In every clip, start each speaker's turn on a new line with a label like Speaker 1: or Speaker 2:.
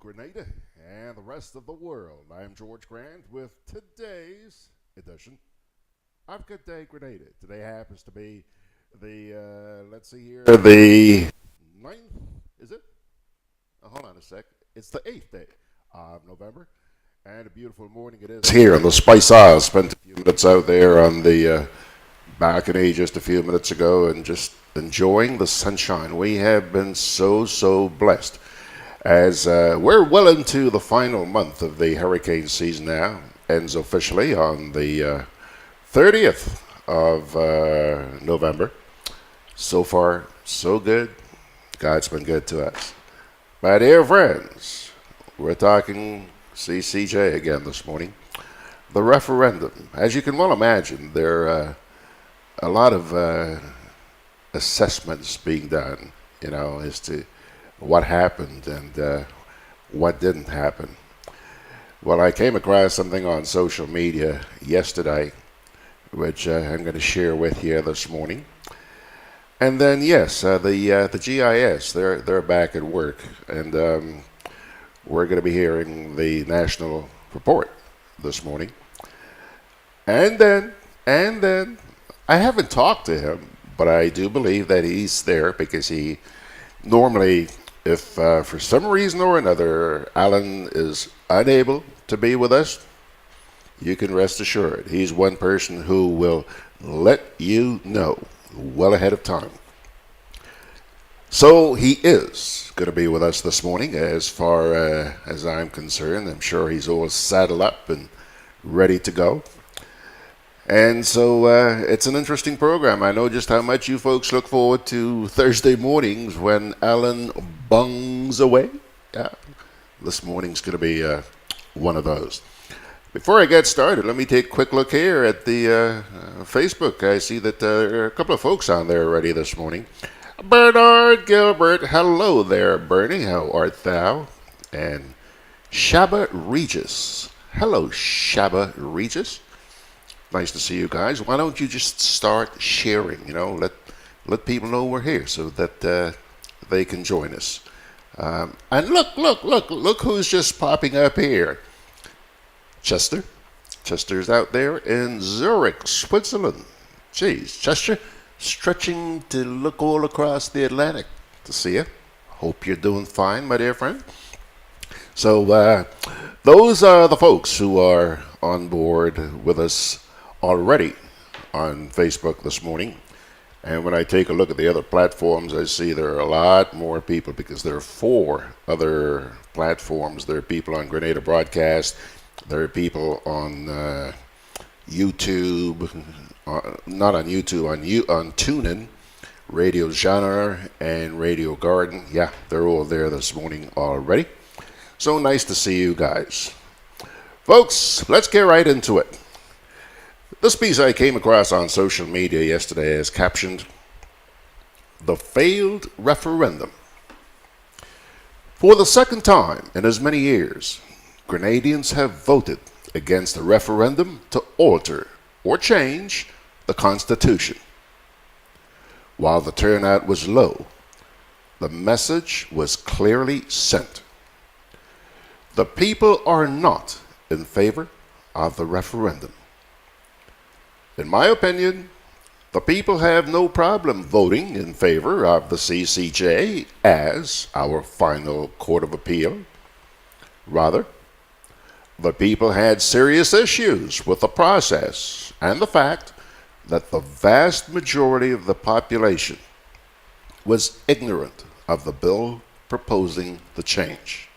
Speaker 1: Grenada and the rest of the world. I am George Grant with today's edition of Gudday Grenada. Today happens to be let's see here, the ninth, is it? Hold on a sec. It's the 8th day of November, and a beautiful morning it is here in the Spice Isles. Spent a few minutes out there on the balcony just a few minutes ago and just enjoying the sunshine. We have been so blessed as we're well into the final month of the hurricane season now. Ends officially on the 30th of November. So far, so good. God's been good to us. My dear friends, we're talking CCJ again this morning. The referendum. As you can well imagine, there are a lot of assessments being done, as to what happened and what didn't happen. Well, I came across something on social media yesterday, which I'm going to share with you this morning. And then, yes, the GIS, they're back at work, and we're going to be hearing the national report this morning. And then, I haven't talked to him, but I do believe that he's there because he normally, if for some reason or another Allan is unable to be with us, you can rest assured he's one person who will let you know well ahead of time. So he is going to be with us this morning as far as I'm concerned. I'm sure he's all saddled up and ready to go. And so it's an interesting program. I know just how much you folks look forward to Thursday mornings when Allan bungs away. Yeah, this morning's going to be one of those. Before I get started, let me take a quick look here at the Facebook. I see that there are a couple of folks on there already this morning. Bernard Gilbert, hello there, Bernie. How art thou? And Shaba Regis. Hello, Shaba Regis. Nice to see you guys. Why don't you just start sharing? Let people know we're here so that they can join us. And look who's just popping up here. Chester. Chester's out there in Zurich, Switzerland. Geez, Chester, stretching to look all across the Atlantic to see you. Hope you're doing fine, my dear friend. So those are the folks who are on board with us already on Facebook this morning. And when I take a look at the other platforms, I see there are a lot more people because there are 4 other platforms. There are people on Grenada Broadcast. There are people on YouTube, not on YouTube, on TuneIn, Radio Genre, and Radio Garden. Yeah, they're all there this morning already. So nice to see you guys. Folks, let's get right into it. This piece I came across on social media yesterday is captioned, "The Failed Referendum." For the second time in as many years, Grenadians have voted against a referendum to alter or change the Constitution. While the turnout was low, the message was clearly sent. The people are not in favor of the referendum. In my opinion, the people have no problem voting in favor of the CCJ as our final court of appeal. Rather, the people had serious issues with the process and the fact that the vast majority of the population was ignorant of the bill proposing the change.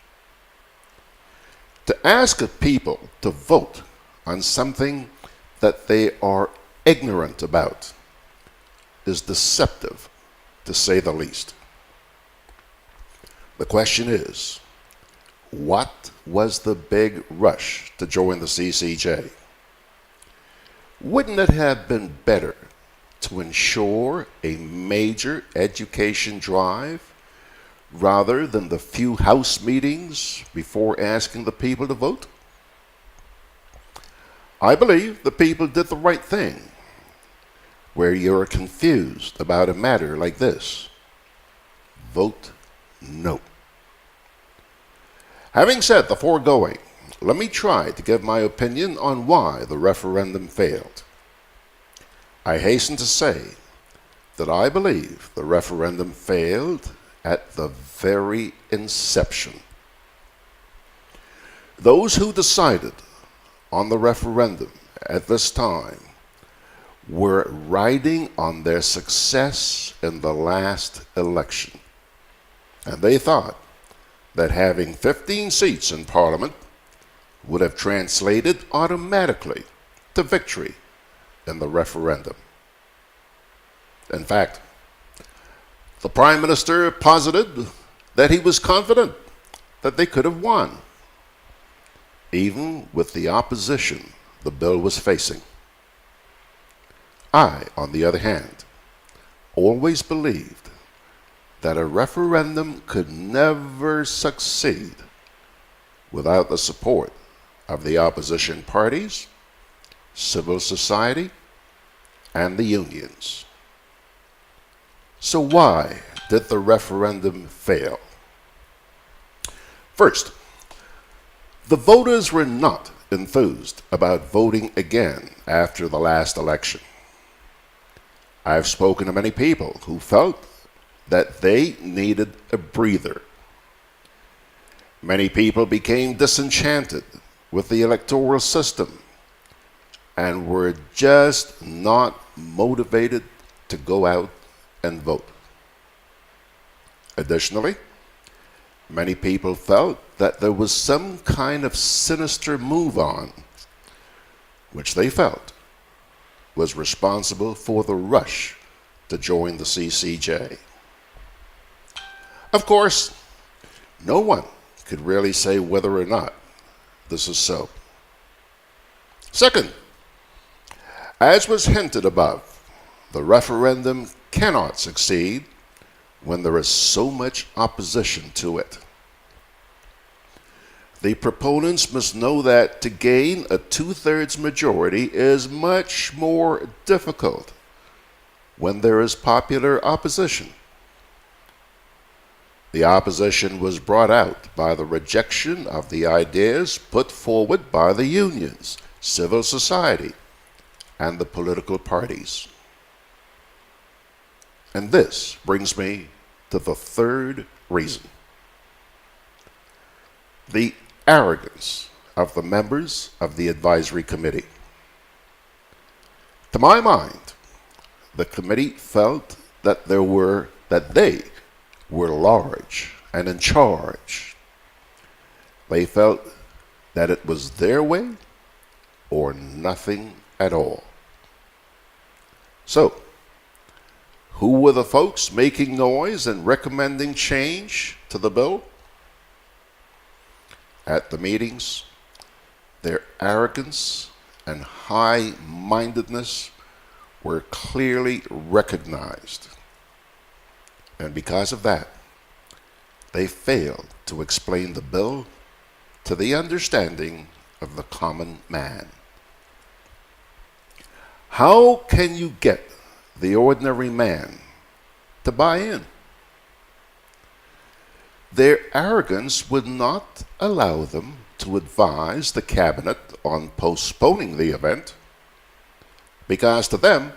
Speaker 1: To ask a people to vote on something that they are ignorant about is deceptive, to say the least. The question is, what was the big rush to join the CCJ? Wouldn't it have been better to ensure a major education drive rather than the few house meetings before asking the people to vote? I believe the people did the right thing. Where you're confused about a matter like this, vote no. Having said the foregoing, let me try to give my opinion on why the referendum failed. I hasten to say that I believe the referendum failed at the very inception. Those who decided on the referendum at this time were riding on their success in the last election. And they thought that having 15 seats in Parliament would have translated automatically to victory in the referendum. In fact, the Prime Minister posited that he was confident that they could have won, even with the opposition the bill was facing. I, on the other hand, always believed that a referendum could never succeed without the support of the opposition parties, civil society, and the unions. So why did the referendum fail? First, the voters were not enthused about voting again after the last election. I've spoken to many people who felt that they needed a breather. Many people became disenchanted with the electoral system and were just not motivated to go out and vote. Additionally, many people felt that there was some kind of sinister move on, which they felt was responsible for the rush to join the CCJ. Of course, no one could really say whether or not this is so. Second, as was hinted above, the referendum cannot succeed when there is so much opposition to it. The proponents must know that to gain a 2/3 majority is much more difficult when there is popular opposition. The opposition was brought out by the rejection of the ideas put forward by the unions, civil society, and the political parties. And this brings me to the third reason: the arrogance of the members of the advisory committee. To my mind, the committee felt that they were large and in charge. They felt that it was their way or nothing at all. So, who were the folks making noise and recommending change to the bill? At the meetings, their arrogance and high-mindedness were clearly recognized. And because of that, they failed to explain the bill to the understanding of the common man. How can you get the ordinary man to buy in? Their arrogance would not allow them to advise the cabinet on postponing the event, because to them,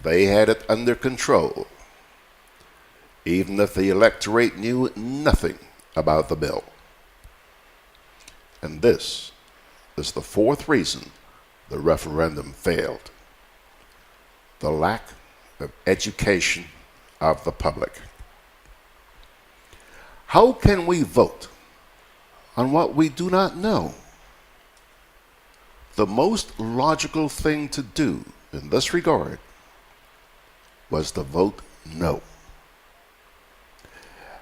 Speaker 1: they had it under control, even if the electorate knew nothing about the bill. And this is the fourth reason the referendum failed: the lack of education of the public. How can we vote on what we do not know? The most logical thing to do in this regard was to vote no.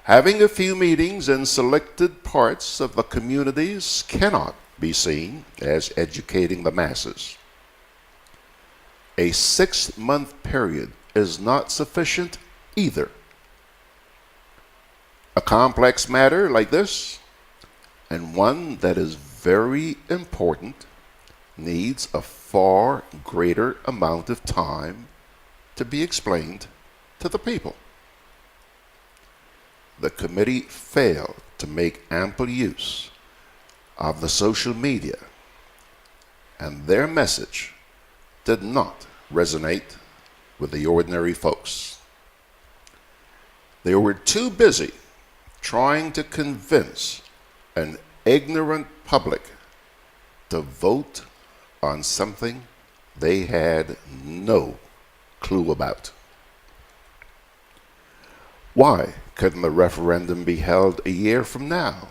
Speaker 1: Having a few meetings in selected parts of the communities cannot be seen as educating the masses. A 6-month period is not sufficient either. A complex matter like this, and one that is very important, needs a far greater amount of time to be explained to the people. the committee failed to make ample use of the social media, and their message did not resonate with the ordinary folks. They were too busy trying to convince an ignorant public to vote on something they had no clue about. Why couldn't the referendum be held a year from now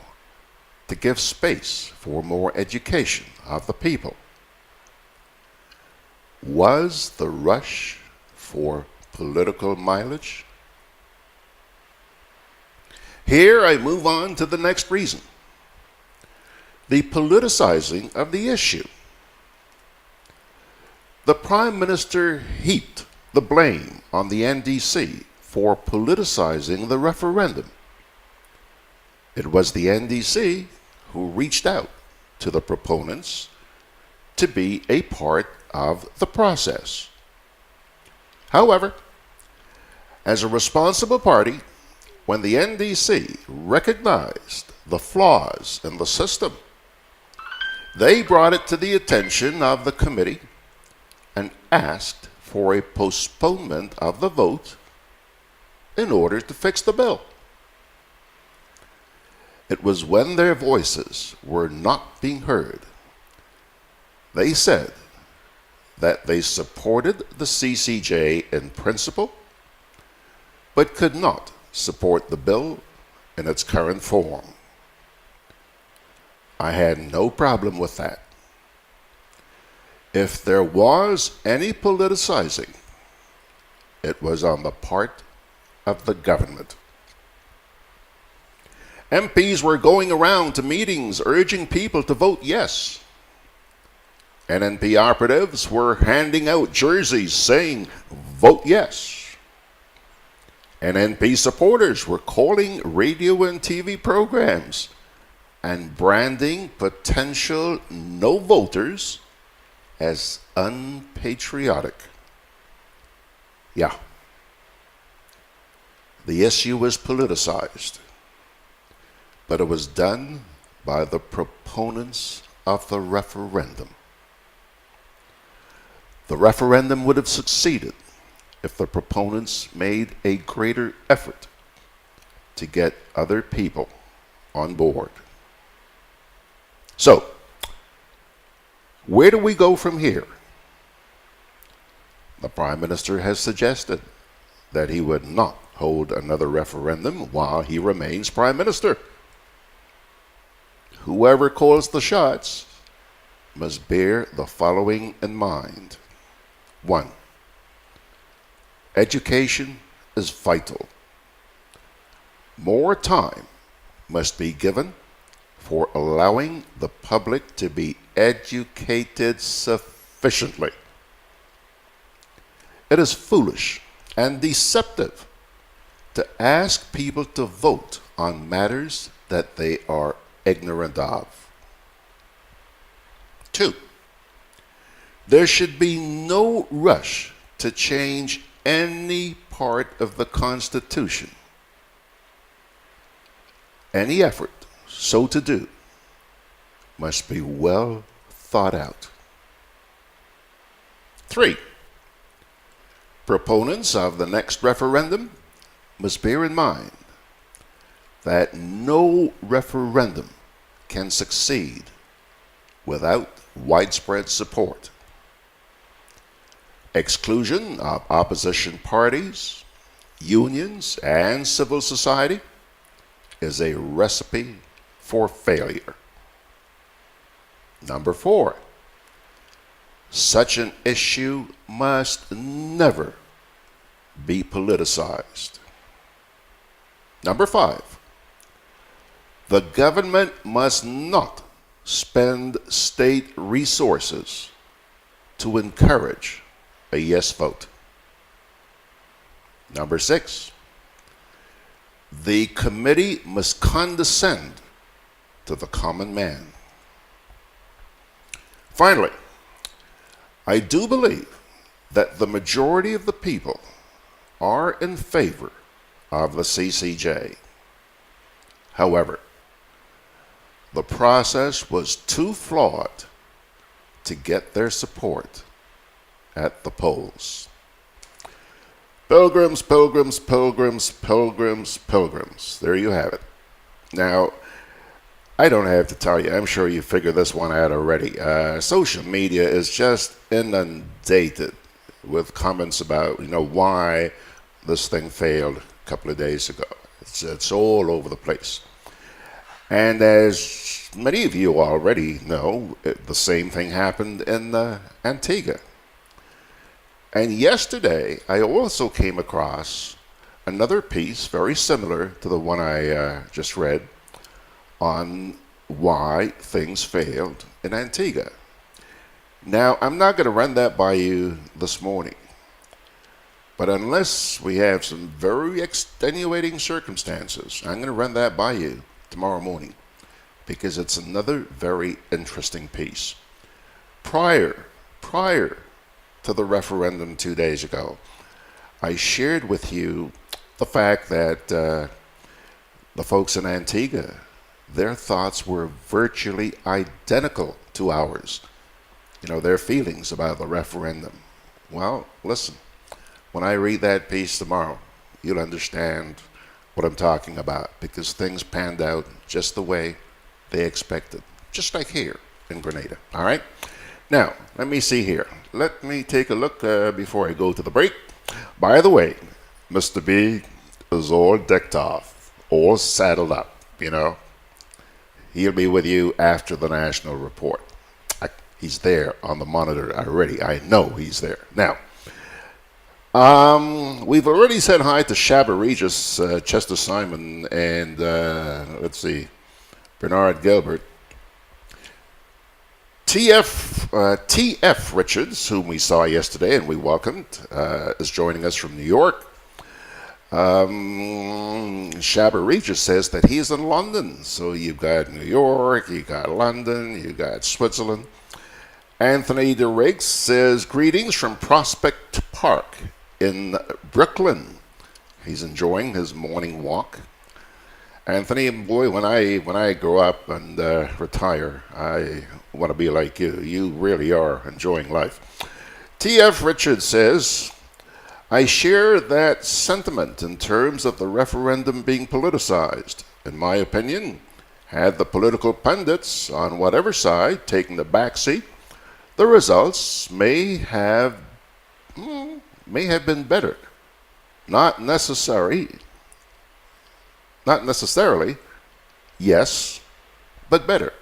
Speaker 1: to give space for more education of the people? Was the rush for political mileage? Here I move on to the next reason: the politicizing of the issue. The Prime Minister heaped the blame on the NDC for politicizing the referendum. It was the NDC who reached out to the proponents to be a part of the process. However, as a responsible party, when the NDC recognized the flaws in the system, they brought it to the attention of the committee and asked for a postponement of the vote in order to fix the bill. It was when their voices were not being heard. They said that they supported the CCJ in principle, but could not support the bill in its current form. I had no problem with that. If there was any politicizing, it was on the part of the government. MPs were going around to meetings urging people to vote yes. NNP operatives were handing out jerseys saying, "Vote yes." NNP supporters were calling radio and TV programs and branding potential no voters as unpatriotic. Yeah. The issue was politicized, but it was done by the proponents of the referendum. The referendum would have succeeded if the proponents made a greater effort to get other people on board. So, where do we go from here? The Prime Minister has suggested that he would not hold another referendum while he remains Prime Minister. Whoever calls the shots must bear the following in mind. 1. Education is vital. More time must be given for allowing the public to be educated sufficiently. It is foolish and deceptive to ask people to vote on matters that they are ignorant of. 2. There should be no rush to change any part of the Constitution. Any effort so to do must be well thought out. 3. Proponents of the next referendum must bear in mind that no referendum can succeed without widespread support. Exclusion of opposition parties, unions, and civil society is a recipe for failure. 4, such an issue must never be politicized. 5, the government must not spend state resources to encourage a yes vote. 6, the committee must condescend to the common man. Finally, I do believe that the majority of the people are in favor of the CCJ. However, the process was too flawed to get their support at the polls. Pilgrims, pilgrims, pilgrims, pilgrims, pilgrims. There you have it. Now, I don't have to tell you, I'm sure you figured this one out already. Social media is just inundated with comments about, why this thing failed a couple of days ago. It's all over the place. And as many of you already know, the same thing happened in Antigua. And yesterday, I also came across another piece very similar to the one I just read on why things failed in Antigua. Now, I'm not going to run that by you this morning, but unless we have some very extenuating circumstances, I'm going to run that by you tomorrow morning because it's another very interesting piece. Prior to the referendum 2 days ago, I shared with you the fact that the folks in Antigua, their thoughts were virtually identical to ours. Their feelings about the referendum. Well, listen, when I read that piece tomorrow, you'll understand what I'm talking about because things panned out just the way they expected, just like here in Grenada. All right? Now, let me see here. Let me take a look before I go to the break. By the way, Mr. B is all decked off, all saddled up, He'll be with you after the national report. He's there on the monitor already. I know he's there. Now, we've already said hi to Shabba Regis, Chester Simon, and Bernard Gilbert. T.F. Richards, whom we saw yesterday and we welcomed, is joining us from New York. Shabba Regis says that he's in London. So you've got New York, you got London, you got Switzerland. Anthony DeRiggs says, greetings from Prospect Park in Brooklyn. He's enjoying his morning walk. Anthony, boy, when I grow up and retire, I want to be like you. You really are enjoying life. T.F. Richards says, I share that sentiment in terms of the referendum being politicized. In my opinion, had the political pundits on whatever side taken the back seat, the results may have been better. Not necessarily, yes, but better.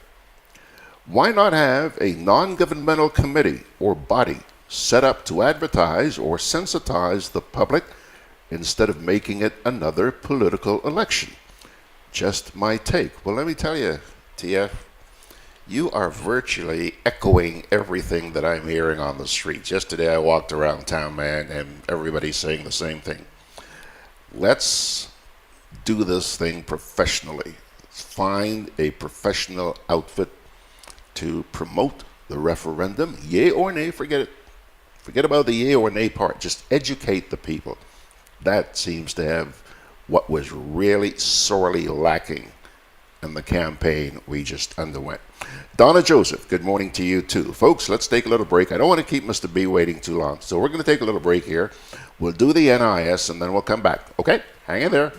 Speaker 1: Why not have a non-governmental committee or body set up to advertise or sensitize the public instead of making it another political election? Just my take. Well, let me tell you, TF, you are virtually echoing everything that I'm hearing on the streets. Yesterday I walked around town, man, and everybody's saying the same thing. Let's do this thing professionally. Find a professional outfit to promote the referendum. Yay or nay, forget it. Forget about the yay or nay part. Just educate the people. That seems to have what was really sorely lacking in the campaign we just underwent. Donna Joseph, good morning to you too. Folks, let's take a little break. I don't want to keep Mr. B waiting too long, so we're going to take a little break here. We'll do the NIS and then we'll come back. Okay? Hang in there.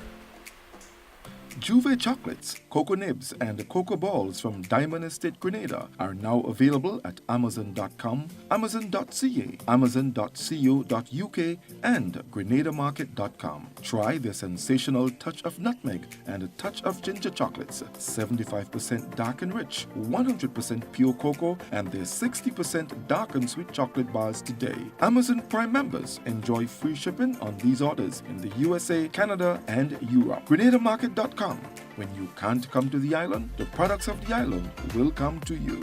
Speaker 2: Juve chocolates, cocoa nibs, and cocoa balls from Diamond Estate Grenada are now available at Amazon.com, Amazon.ca, Amazon.co.uk, and GrenadaMarket.com. Try their sensational touch of nutmeg and a touch of ginger chocolates, 75% dark and rich, 100% pure cocoa, and their 60% dark and sweet chocolate bars today. Amazon Prime members enjoy free shipping on these orders in the USA, Canada, and Europe. GrenadaMarket.com. When you can't come to the island, the products of the island will come to you.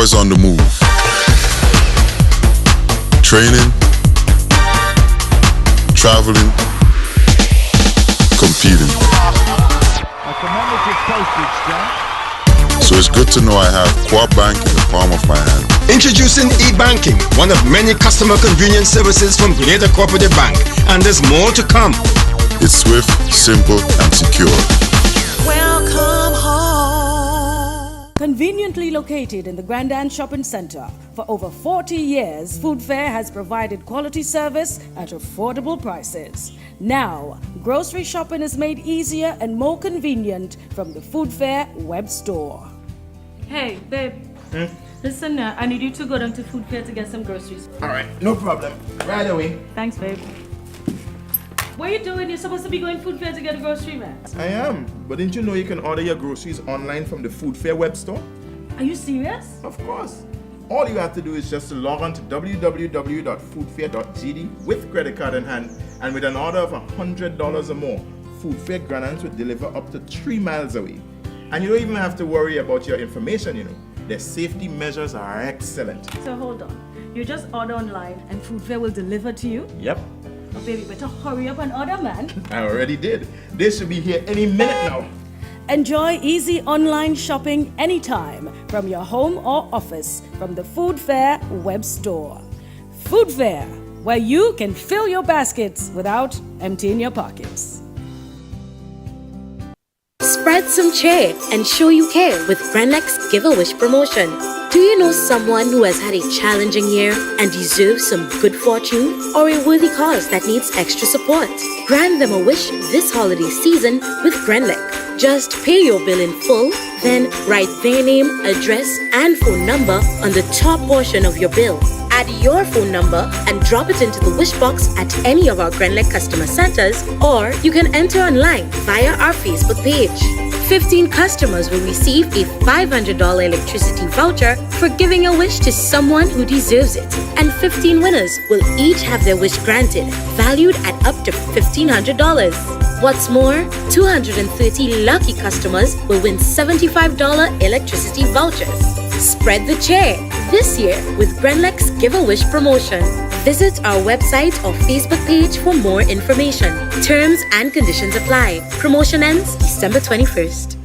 Speaker 3: always on the move. Training, traveling, competing.
Speaker 4: A commemorative postage stamp.
Speaker 3: So it's good to know I have Coop Bank in the palm of my hand.
Speaker 5: Introducing e-banking, one of many customer convenience services from Grenada Cooperative Bank, and there's more to come.
Speaker 3: It's swift, simple, and secure.
Speaker 6: Welcome home.
Speaker 7: Conveniently located in the Grandstand Shopping Center, for over 40 years, Food Fair has provided quality service at affordable prices. Now, grocery shopping is made easier and more convenient from the Food Fair web store.
Speaker 8: Hey, babe. Listen, I need you to go down to Food Fair to get some groceries.
Speaker 9: All right, no problem. Right away.
Speaker 8: Thanks, babe. What are you doing? You're supposed to be going Food Fair to get a grocery, man.
Speaker 9: I am, but didn't you know you can order your groceries online from the Food Fair web store?
Speaker 8: Are you serious?
Speaker 9: Of course. All you have to do is just to log on to www.foodfair.gd with credit card in hand, and with an order of $100 or more, Food Fair Granadas will deliver up to 3 miles away. And you don't even have to worry about your information, you know. Their safety measures are excellent.
Speaker 8: So hold on. You just order online and Food Fair will deliver to you?
Speaker 9: Yep,
Speaker 8: Oh, baby, better hurry up and order, man.
Speaker 9: I already did. They should be here any minute now.
Speaker 7: Enjoy easy online shopping anytime from your home or office from the Food Fair web store. Food Fair, where you can fill your baskets without emptying your pockets.
Speaker 6: Spread some cheer and show you care with Grenlex Give a Wish promotion. Do you know someone who has had a challenging year and deserves some good fortune, or a worthy cause that needs extra support? Grant them a wish this holiday season with Grenlex. Just pay your bill in full, then write their name, address, and phone number on the top portion of your bill. Add your phone number and drop it into the wish box at any of our Grenlex customer centers, or you can enter online via our Facebook page. 15 customers will receive a $500 electricity voucher for giving a wish to someone who deserves it. And 15 winners will each have their wish granted, valued at up to $1,500. What's more, 230 lucky customers will win $75 electricity vouchers. Spread the cheer this year with Grenlex Give a Wish promotion. Visit our website or Facebook page for more information. Terms and conditions apply. Promotion ends December 21st.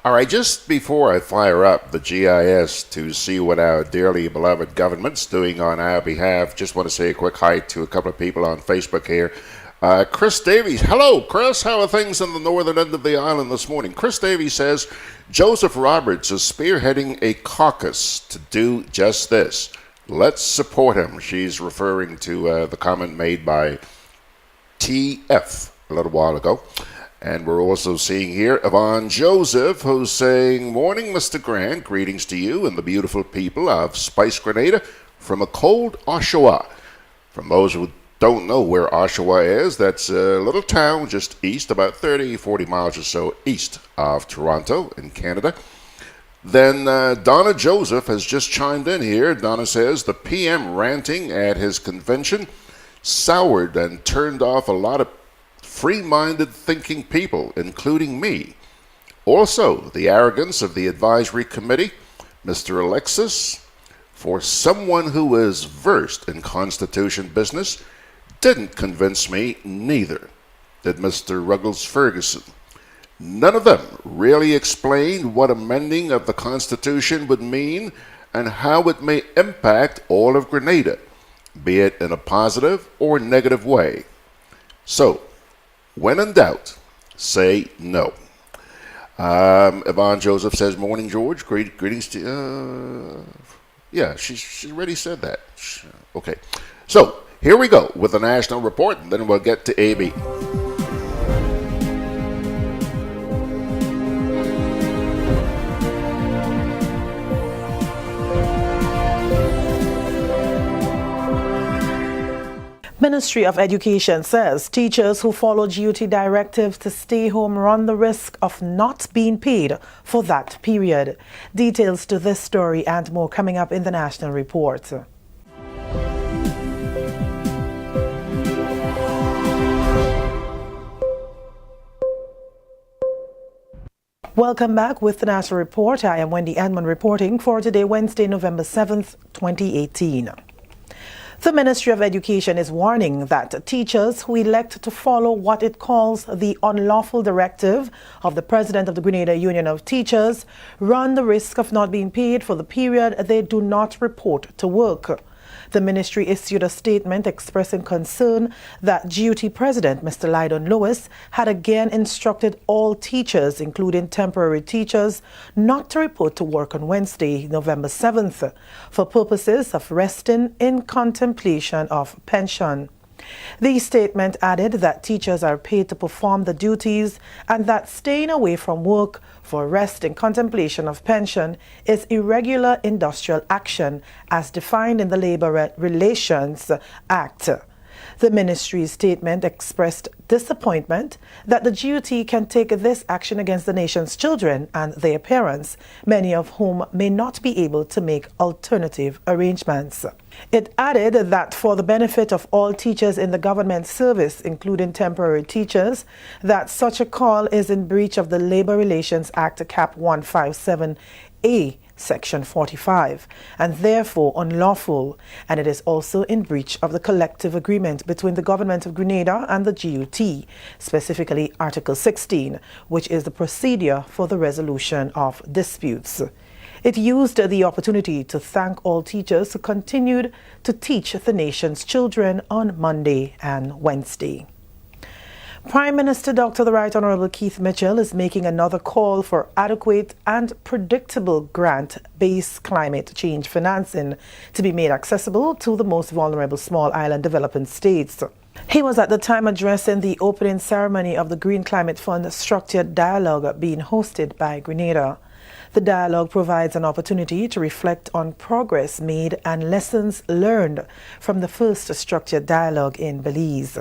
Speaker 1: All right, just before I fire up the GIS to see what our dearly beloved government's doing on our behalf, just want to say a quick hi to a couple of people on Facebook here. Chris Davies. Hello, Chris. How are things in the northern end of the island this morning? Chris Davies says Joseph Roberts is spearheading a caucus to do just this. Let's support him. She's referring to the comment made by TF a little while ago. And we're also seeing here Yvonne Joseph, who's saying, "Morning, Mr. Grant. Greetings to you and the beautiful people of Spice Grenada from a cold Oshawa." From those who don't know where Oshawa is, that's a little town just east, about 30, 40 miles or so east of Toronto in Canada. Then Donna Joseph has just chimed in here. Donna says the PM ranting at his convention soured and turned off a lot of free-minded thinking people, including me. Also, the arrogance of the advisory committee, Mr. Alexis, for someone who is versed in Constitution business, didn't convince me, neither did Mr. Ruggles Ferguson. None of them really explained what amending of the Constitution would mean and how it may impact all of Grenada, be it in a positive or negative way. So, when in doubt, say no. Yvonne Joseph says, "Morning, George. Greetings to you." Yeah, she already said that. Okay. So, here we go with the national report, and then we'll get to AB.
Speaker 10: Ministry of Education says teachers who follow GOT directives to stay home run the risk of not being paid for that period. Details to this story and more coming up in the national report. Welcome back with the National Report. I am Wendy Edmond reporting for today, Wednesday, November 7th, 2018. The Ministry of Education is warning that teachers who elect to follow what it calls the unlawful directive of the President of the Grenada Union of Teachers run the risk of not being paid for the period they do not report to work. The ministry issued a statement expressing concern that GUT President Mr. Lydon Lewis had again instructed all teachers, including temporary teachers, not to report to work on Wednesday, November 7th, for purposes of resting in contemplation of pension. The statement added that teachers are paid to perform the duties and that staying away from work for rest in contemplation of pension is irregular industrial action as defined in the Labour Relations Act. The ministry's statement expressed disappointment that the GUT can take this action against the nation's children and their parents, many of whom may not be able to make alternative arrangements. It added that for the benefit of all teachers in the government service, including temporary teachers, that such a call is in breach of the Labour Relations Act Cap 157A, Section 45, and therefore unlawful, and it is also in breach of the collective agreement between the Government of Grenada and the GUT, specifically Article 16, which is the procedure for the resolution of disputes. It used the opportunity to thank all teachers who continued to teach the nation's children on Monday and Wednesday. Prime Minister Dr. the Right Honourable Keith Mitchell is making another call for adequate and predictable grant-based climate change financing to be made accessible to the most vulnerable small island developing states. He was at the time addressing the opening ceremony of the Green Climate Fund Structured Dialogue being hosted by Grenada. The dialogue provides an opportunity to reflect on progress made and lessons learned from the first structured dialogue in Belize.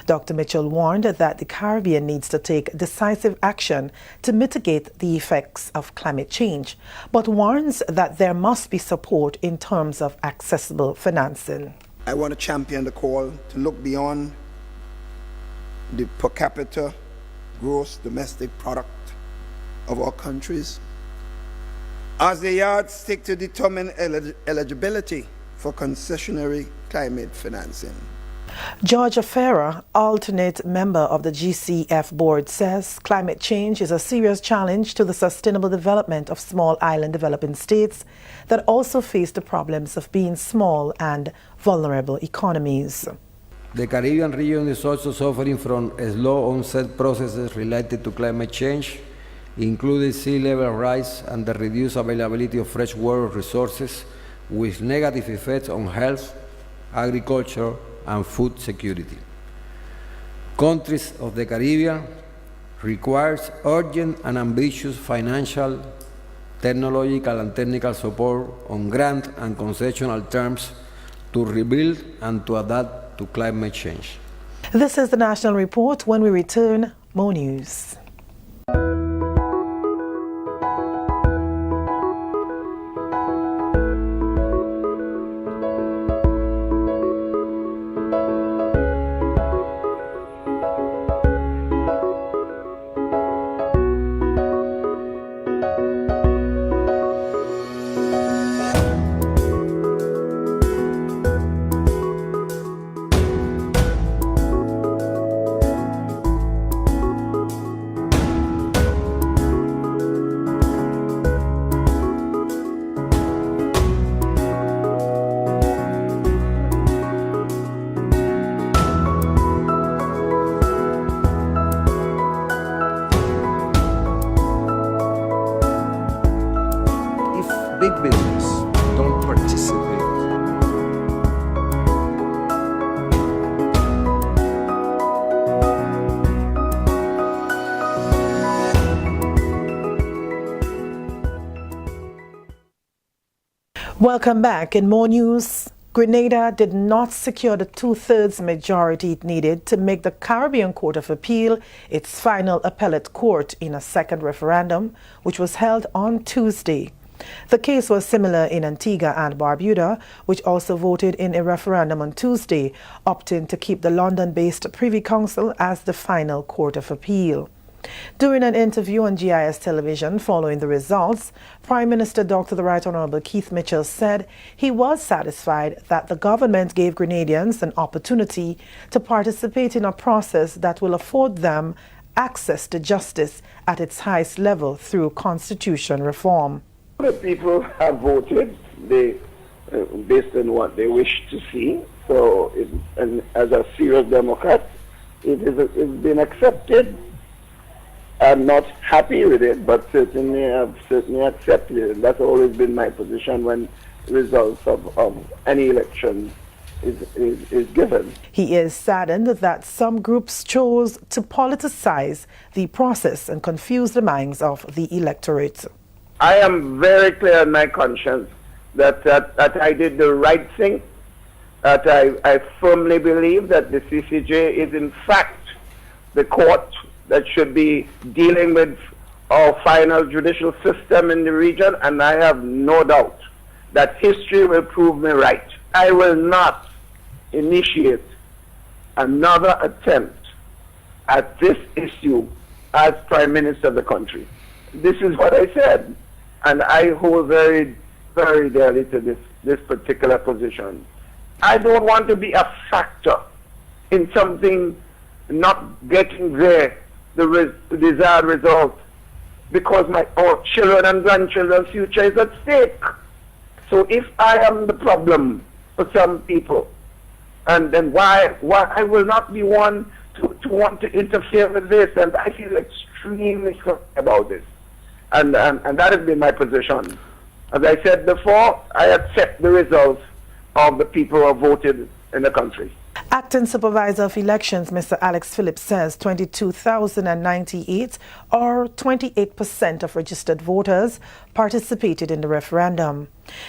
Speaker 10: Dr. Mitchell warned that the Caribbean needs to take decisive action to mitigate the effects of climate change, but warns that there must be support in terms of accessible financing.
Speaker 11: I want to champion the call to look beyond the per capita gross domestic product of our countries as a yardstick to determine eligibility for concessionary climate financing.
Speaker 10: Georgia Farrer, alternate member of the GCF board, says climate change is a serious challenge to the sustainable development of small island developing states that also face the problems of being small and vulnerable economies.
Speaker 12: The Caribbean region is also suffering from slow onset processes related to climate change, including sea level rise and the reduced availability of freshwater resources, with negative effects on health, agriculture, and food security. Countries of the Caribbean requires urgent and ambitious financial, technological, and technical support on grant and concessional terms to rebuild and to adapt to climate change.
Speaker 10: This is the National Report. When we return, more news.
Speaker 11: Big business don't participate.
Speaker 10: Welcome back. In more news, Grenada did not secure the 2/3 majority it needed to make the Caribbean Court of Appeal its final appellate court in a second referendum, which was held on Tuesday. The case was similar in Antigua and Barbuda, which also voted in a referendum on Tuesday, opting to keep the London-based Privy Council as the final court of appeal. During an interview on GIS television following the results, Prime Minister Dr. the Right Honorable Keith Mitchell said he was satisfied that the government gave Grenadians an opportunity to participate in a process that will afford them access to justice at its highest level through constitution reform.
Speaker 13: The people have voted based on what they wish to see. So, and as a serious Democrat, it's been accepted. I'm not happy with it, but I've certainly accepted it. That's always been my position when results of any election is given.
Speaker 10: He is saddened that some groups chose to politicize the process and confuse the minds of the electorate.
Speaker 13: I am very clear in my conscience that I did the right thing, that I firmly believe that the CCJ is in fact the court that should be dealing with our final judicial system in the region, and I have no doubt that history will prove me right. I will not initiate another attempt at this issue as Prime Minister of the country. This is what I said, and I hold very, very dearly to this particular position. I don't want to be a factor in something not getting the desired result, because our children and grandchildren's future is at stake. So if I am the problem for some people, and then why I will not be one to want to interfere with this, and I feel extremely sorry about this. And that has been my position. As I said before, I accept the results of the people who have voted in the country.
Speaker 10: Acting Supervisor of Elections, Mr. Alex Phillips, says 22,098 or 28% of registered voters participated in the referendum.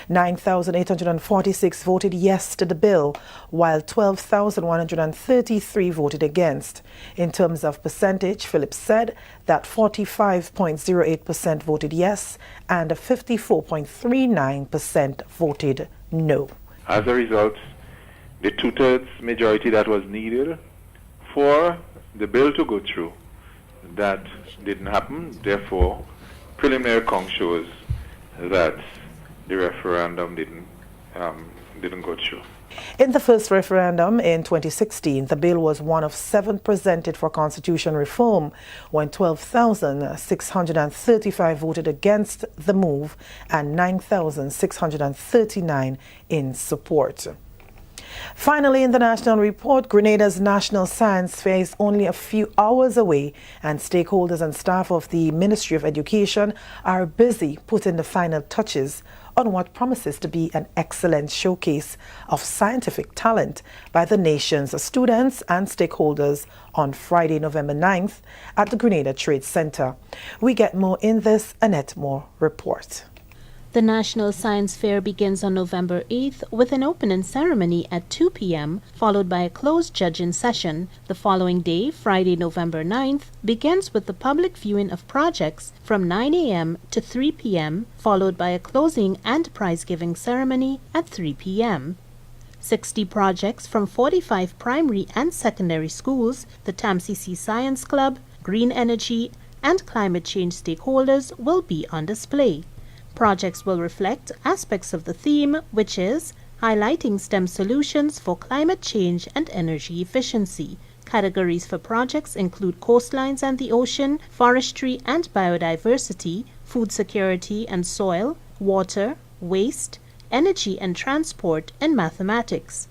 Speaker 10: 9,846 voted yes to the bill, while 12,133 voted against. In terms of percentage, Phillips said that 45.08% voted yes and 54.39% voted no.
Speaker 14: As a result, the two-thirds majority that was needed for the bill to go through, that didn't happen. Therefore, preliminary count shows that the referendum didn't go through.
Speaker 10: In the first referendum in 2016, the bill was one of 7 presented for constitution reform, when 12,635 voted against the move and 9,639 in support. Finally, in the national report, Grenada's National Science Fair is only a few hours away, and stakeholders and staff of the Ministry of Education are busy putting the final touches on what promises to be an excellent showcase of scientific talent by the nation's students and stakeholders on Friday, November 9th at the Grenada Trade Center. We get more in this Annette Moore report.
Speaker 15: The National Science Fair begins on November 8th with an opening ceremony at 2 p.m., followed by a closed judging session. The following day, Friday, November 9th, begins with the public viewing of projects from 9 a.m. to 3 p.m., followed by a closing and prize-giving ceremony at 3 p.m. 60 projects from 45 primary and secondary schools, the TAMCC Science Club, Green Energy, and climate change stakeholders will be on display. Projects will reflect aspects of the theme, which is highlighting STEM solutions for climate change and energy efficiency. Categories for projects include coastlines and the ocean, forestry and biodiversity, food security and soil, water, waste, energy and transport, and mathematics.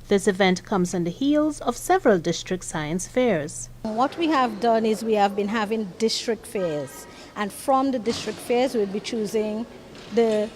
Speaker 15: This event comes on the heels of several district science fairs.
Speaker 16: What we have done is we have been having district fairs. And from the district fairs, we'll be choosing the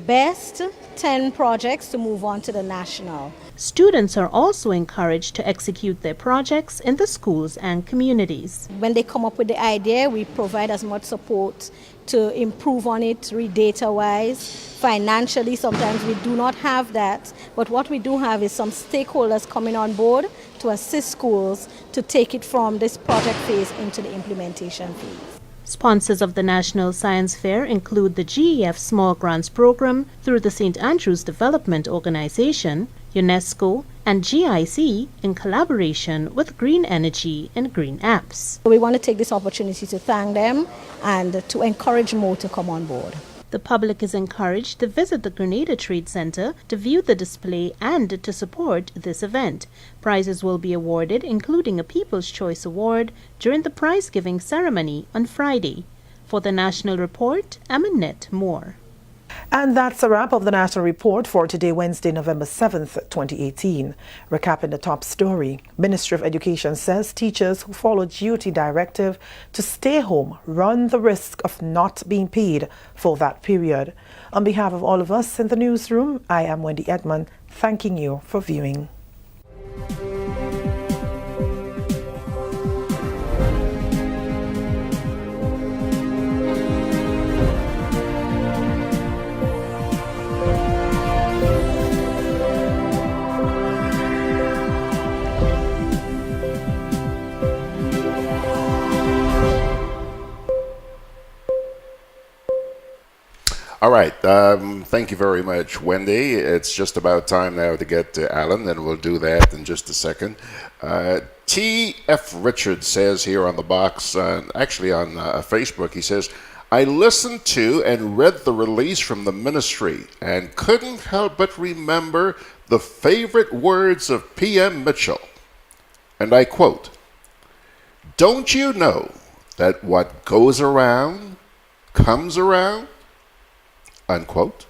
Speaker 16: best 10 projects to move on to the national.
Speaker 15: Students are also encouraged to execute their projects in the schools and communities.
Speaker 16: When they come up with the idea, we provide as much support to improve on it, data-wise, financially. Sometimes we do not have that, but what we do have is some stakeholders coming on board to assist schools to take it from this project phase into the implementation phase.
Speaker 15: Sponsors of the National Science Fair include the GEF Small Grants Program through the St. Andrews Development Organization, UNESCO, and GIC in collaboration with Green Energy and Green Apps.
Speaker 16: We want to take this opportunity to thank them and to encourage more to come on board.
Speaker 15: The public is encouraged to visit the Grenada Trade Center to view the display and to support this event. Prizes will be awarded, including a People's Choice Award, during the prize-giving ceremony on Friday. For the National Report, I'm Annette Moore.
Speaker 10: And that's a wrap of the National Report for today, Wednesday, November 7th, 2018. Recapping the top story, Ministry of Education says teachers who follow GOT directive to stay home run the risk of not being paid for that period. On behalf of all of us in the newsroom, I am Wendy Edmond, thanking you for viewing.
Speaker 1: All right. Thank you very much, Wendy. It's just about time now to get to Allan, and we'll do that in just a second. T.F. Richards says here on the box, actually on Facebook, he says, I listened to and read the release from the ministry and couldn't help but remember the favorite words of P.M. Mitchell. And I quote, "Don't you know that what goes around comes around?" Unquote.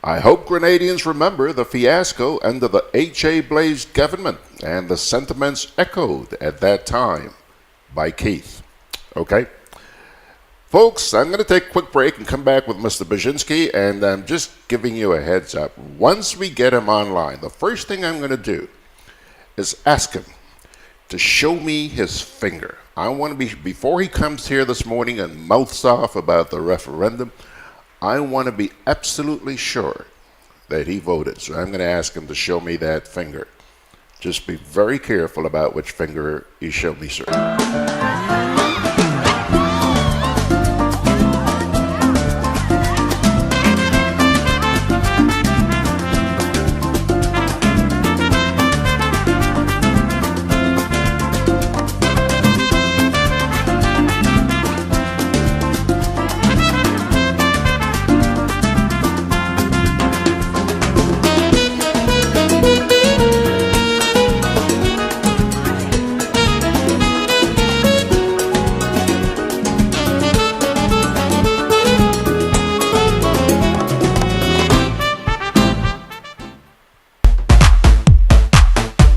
Speaker 1: I hope Grenadians remember the fiasco under the H.A. Blaze government and the sentiments echoed at that time by Keith. Okay? Folks, I'm going to take a quick break and come back with Mr. Baczynski, and I'm just giving you a heads up. Once we get him online, the first thing I'm going to do is ask him to show me his finger. I want to be, before he comes here this morning and mouths off about the referendum, I want to be absolutely sure that he voted. So I'm going to ask him to show me that finger. Just be very careful about which finger you show me, sir.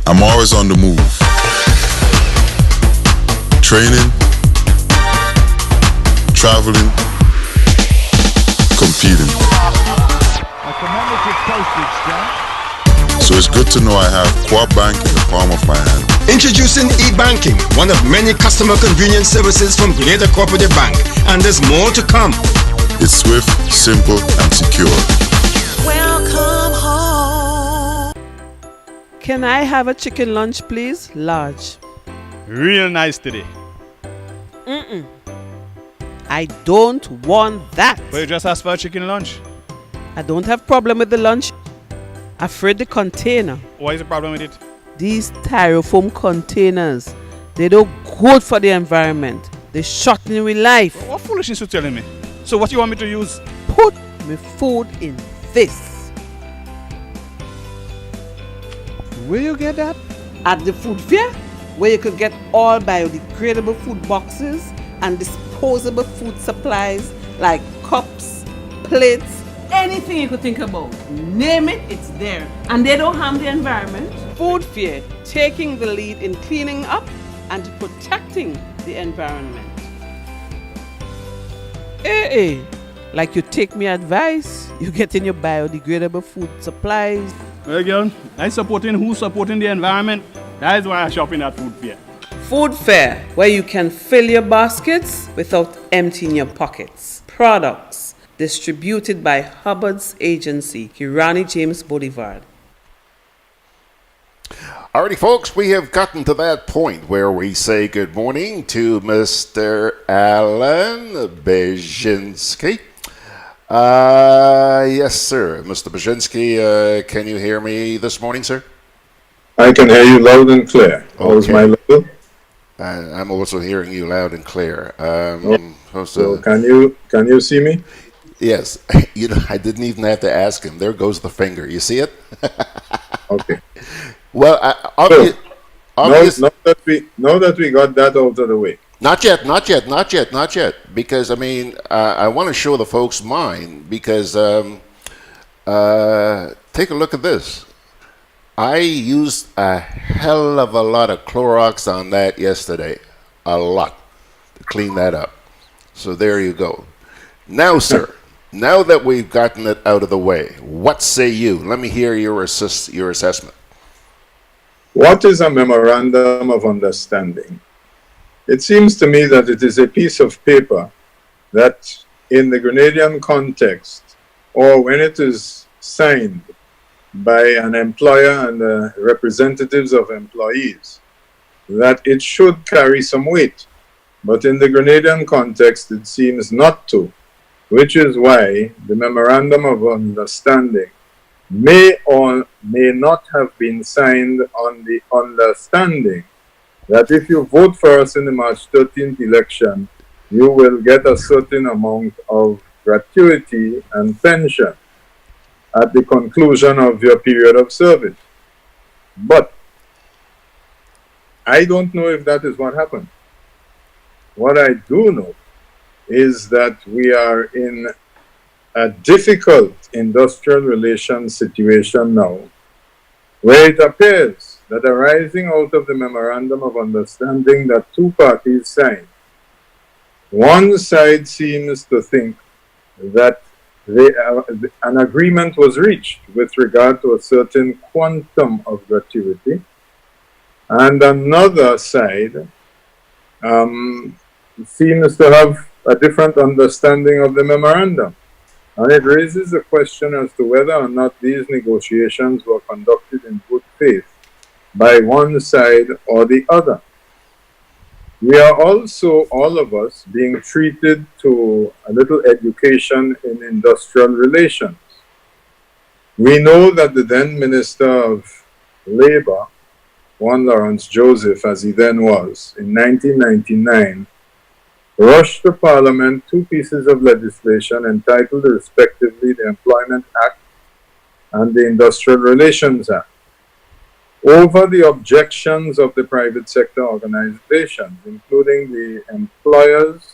Speaker 3: I'm always on the move. Training, traveling, competing.
Speaker 4: A commemorative postage stamp.
Speaker 3: So it's good to know I have Quad Bank in the palm of my hand.
Speaker 5: Introducing e-banking, one of many customer convenience services from Grenada Cooperative Bank, and there's more to come.
Speaker 3: It's swift, simple, and secure.
Speaker 17: Welcome home. Can I have a chicken lunch, please? Large.
Speaker 18: Real nice today.
Speaker 17: I don't want that.
Speaker 18: But you just asked for a chicken lunch.
Speaker 17: I don't have problem with the lunch. Afraid the container.
Speaker 18: What is the problem with it?
Speaker 17: These styrofoam containers, they don't good for the environment. They shorten with life.
Speaker 18: What foolishness you telling me? So what you want me to use?
Speaker 17: Put my food in this.
Speaker 18: Where you get that?
Speaker 17: At the food fair, where you could get all biodegradable food boxes and disposable food supplies like cups, plates, anything you could think about. Name it, it's there. And they don't harm the environment. Food fair, taking the lead in cleaning up and protecting the environment. Hey, like you take me advice, you get in your biodegradable food supplies.
Speaker 18: Well, girl, I supporting who's supporting the environment. That is why I shop in at food fair.
Speaker 17: Food fair, where you can fill your baskets without emptying your pockets. Products distributed by Hubbard's agency, Kirani James Boulevard.
Speaker 1: Alrighty, folks, we have gotten to that point where we say good morning to Mr. Allan Baczynski. Yes, sir. Mr. Baczynski, can you hear me this morning, sir?
Speaker 19: I can hear you loud and clear. How's my level?
Speaker 1: I'm also hearing you loud and clear.
Speaker 19: So can you see me?
Speaker 1: Yes. You know, I didn't even have to ask him. There goes the finger. You see it?
Speaker 19: Okay.
Speaker 1: Well,
Speaker 19: now that we got that out of the way.
Speaker 1: Not yet. Because I mean, I want to show the folks mine because take a look at this. I used a hell of a lot of Clorox on that yesterday, a lot, to clean that up. So there you go. Now, sir, now that we've gotten it out of the way, what say you? Let me hear your assessment.
Speaker 19: What is a memorandum of understanding? It seems to me that it is a piece of paper that, in the Grenadian context, or when it is signed by an employer and the representatives of employees, that it should carry some weight. But in the Grenadian context, it seems not to, which is why the Memorandum of Understanding may or may not have been signed on the understanding that if you vote for us in the March 13th election, you will get a certain amount of gratuity and pension at the conclusion of your period of service. But I don't know if that is what happened. What I do know is that we are in a difficult industrial relations situation now, where it appears that arising out of the Memorandum of Understanding that two parties signed, one side seems to think that an agreement was reached with regard to a certain quantum of gratuity, and another side seems to have a different understanding of the memorandum. And it raises the question as to whether or not these negotiations were conducted in good faith by one side or the other. We are also, all of us, being treated to a little education in industrial relations. We know that the then Minister of Labour, one Lawrence Joseph, as he then was, in 1999, rushed to Parliament two pieces of legislation entitled respectively the Employment Act and the Industrial Relations Act, over the objections of the private sector organizations, including the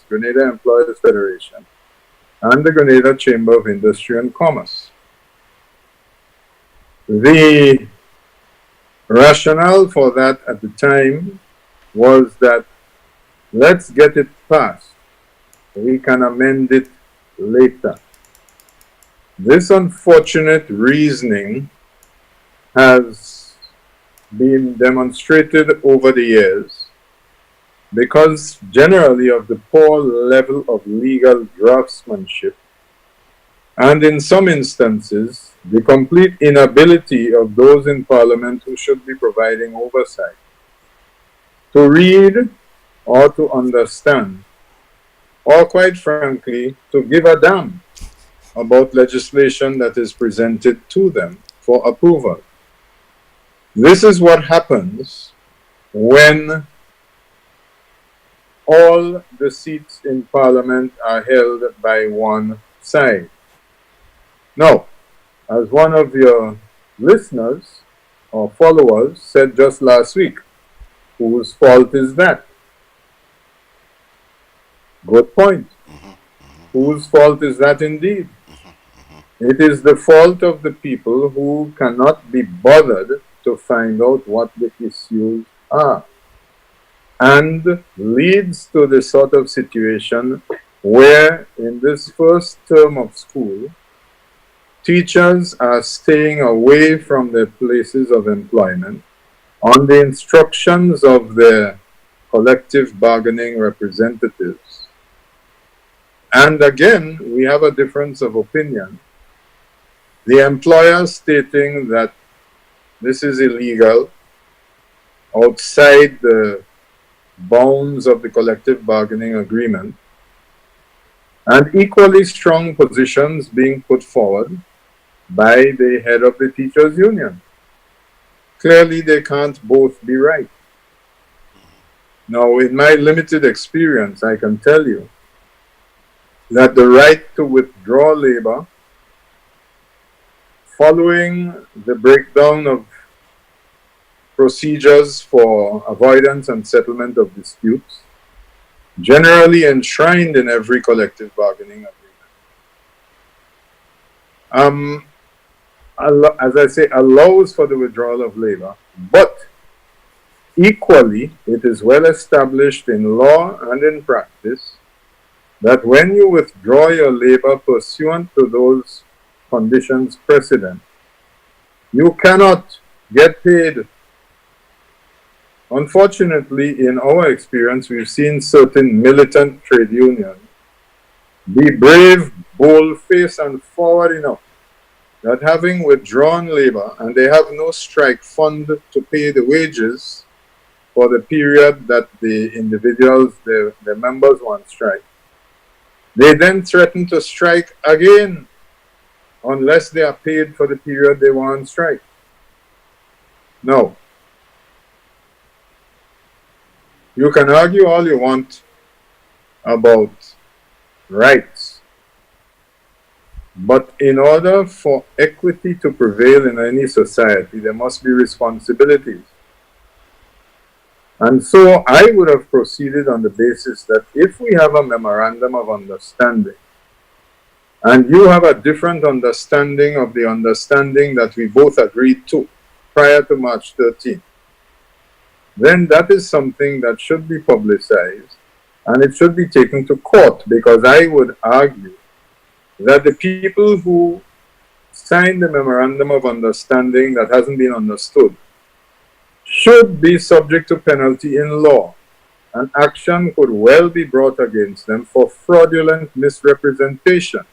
Speaker 19: Grenada Employers Federation, and the Grenada Chamber of Industry and Commerce. The rationale for that at the time was that let's get it passed. We can amend it later. This unfortunate reasoning has been demonstrated over the years because generally of the poor level of legal draftsmanship and in some instances the complete inability of those in Parliament who should be providing oversight to read or to understand, or quite frankly, to give a damn about legislation that is presented to them for approval. This is what happens when all the seats in Parliament are held by one side. Now, as one of your listeners or followers said just last week, whose fault is that? Good point. Whose fault is that indeed? It is the fault of the people who cannot be bothered to find out what the issues are, and leads to the sort of situation where in this first term of school, teachers are staying away from their places of employment on the instructions of their collective bargaining representatives. And again, we have a difference of opinion. The employer stating that this is illegal, outside the bounds of the collective bargaining agreement, and equally strong positions being put forward by the head of the teachers' union, clearly they can't both be right. Now, in my limited experience, I can tell you that the right to withdraw labor following the breakdown of procedures for avoidance and settlement of disputes, generally enshrined in every collective bargaining agreement, as I say, allows for the withdrawal of labor, but equally, it is well established in law and in practice that when you withdraw your labor pursuant to those conditions precedent, you cannot get paid. Unfortunately, in our experience, we've seen certain militant trade unions be brave, bold-faced, and forward enough that having withdrawn labor and they have no strike fund to pay the wages for the period that the individuals, the members were on strike, they then threaten to strike again unless they are paid for the period they were on strike. No. You can argue all you want about rights, but in order for equity to prevail in any society, there must be responsibilities. And so I would have proceeded on the basis that if we have a memorandum of understanding, and you have a different understanding of the understanding that we both agreed to prior to March 13th, then that is something that should be publicized and it should be taken to court, because I would argue that the people who signed the memorandum of understanding that hasn't been understood should be subject to penalty in law, and action could well be brought against them for fraudulent misrepresentation.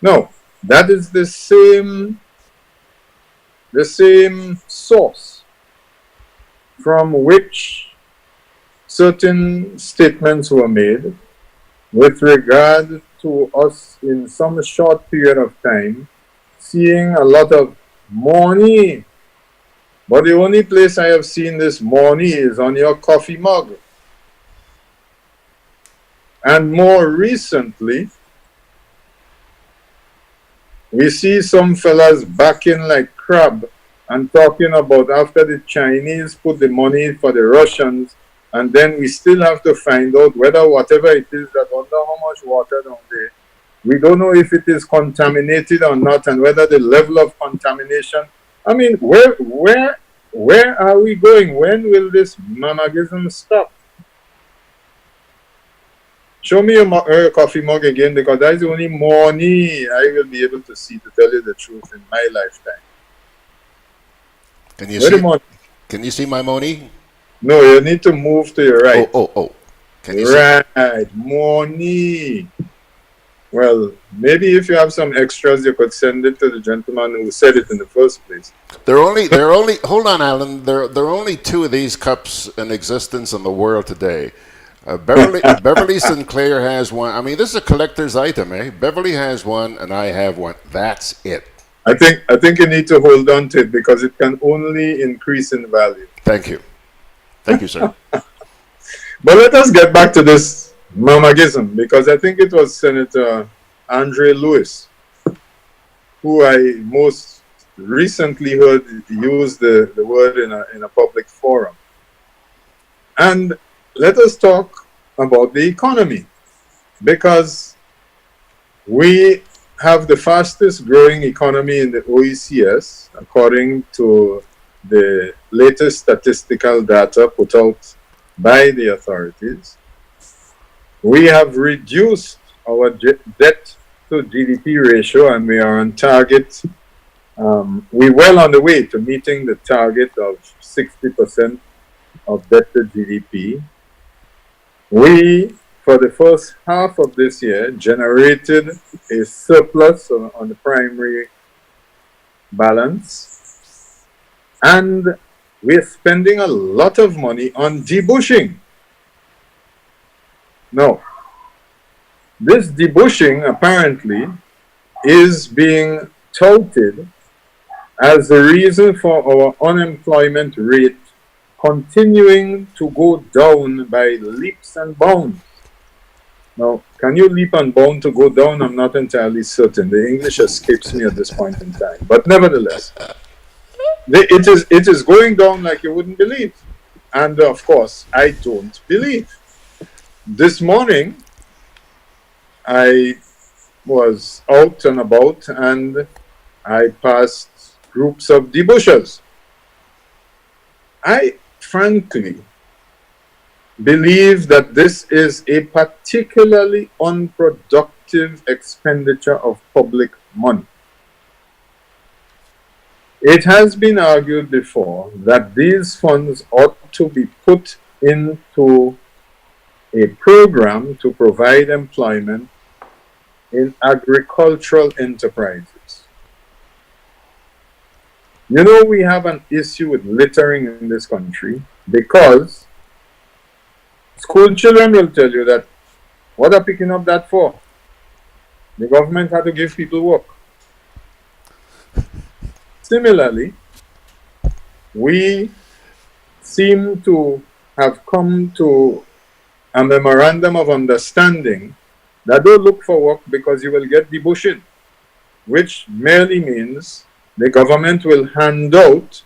Speaker 19: No, that is the same source from which certain statements were made with regard to us in some short period of time seeing a lot of money. But the only place I have seen this money is on your coffee mug. And more recently, we see some fellas backing like crab and talking about after the Chinese put the money for the Russians, and then we still have to find out whether whatever it is that under how much water down there, we don't know if it is contaminated or not, and whether the level of contamination. I mean, where are we going? When will this mamagism stop? Show me your coffee mug again, because that is the only money I will be able to see, to tell you the truth, in my lifetime.
Speaker 1: Can you see my money?
Speaker 19: No, you need to move to your right.
Speaker 1: Oh. Can you
Speaker 19: see? Money. Well, maybe if you have some extras, you could send it to the gentleman who said it in the first place.
Speaker 1: There are only hold on, Allan. There are only 2 of these cups in existence in the world today. Beverly Sinclair has one. I mean, this is a collector's item, eh? Beverly has one, and I have one. That's it.
Speaker 19: I think you need to hold on to it, because it can only increase in value.
Speaker 1: Thank you, sir.
Speaker 19: But let us get back to this mamagism, because I think it was Senator Andre Lewis who I most recently heard use the word in a public forum. And let us talk about the economy, because we have the fastest growing economy in the OECS, according to the latest statistical data put out by the authorities. We have reduced our debt to GDP ratio, and we are on target. We're well on the way to meeting the target of 60% of debt to GDP. We, for the first half of this year, generated a surplus on the primary balance, and we're spending a lot of money on debushing. No, this debushing apparently is being touted as the reason for our unemployment rate continuing to go down by leaps and bounds. Now, can you leap and bound to go down? I'm not entirely certain. The English escapes me at this point in time. But nevertheless, it is going down like you wouldn't believe. And of course, I don't believe. This morning, I was out and about and I passed groups of debushers. I frankly believe that this is a particularly unproductive expenditure of public money. It has been argued before that these funds ought to be put into a program to provide employment in agricultural enterprises. You know, we have an issue with littering in this country because school children will tell you that, what are picking up that for? The government had to give people work. Similarly, we seem to have come to a memorandum of understanding that don't look for work because you will get debushing, which merely means the government will hand out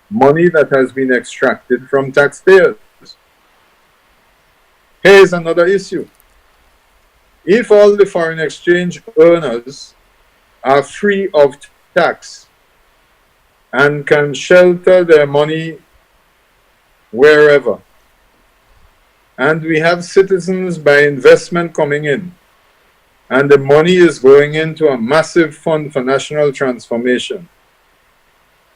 Speaker 19: money that has been extracted from taxpayers. Here's another issue. If all the foreign exchange earners are free of tax and can shelter their money wherever, and we have citizens by investment coming in, and the money is going into a massive fund for national transformation,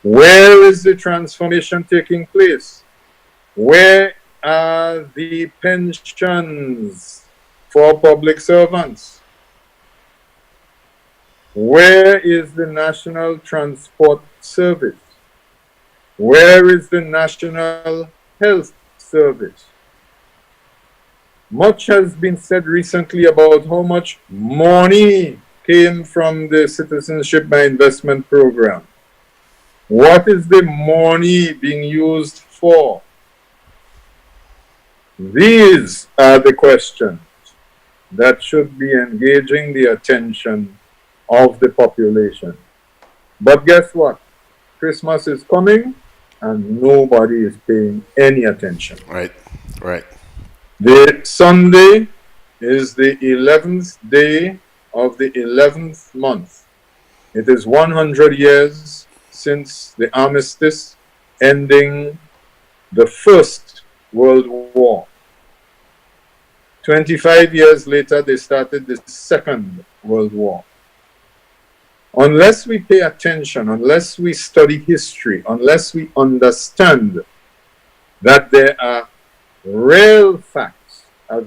Speaker 19: where is the transformation taking place? Where are the pensions for public servants? Where is the National Transport Service? Where is the National Health Service? Much has been said recently about how much money came from the Citizenship by Investment Program. What is the money being used for? These are the questions that should be engaging the attention of the population. But guess what? Christmas is coming and nobody is paying any attention.
Speaker 1: Right, right.
Speaker 19: The Sunday is the 11th day of the 11th month. It is 100 years since the armistice ending the First World War. 25 years later, they started the Second World War. Unless we pay attention, unless we study history, unless we understand that there are real facts as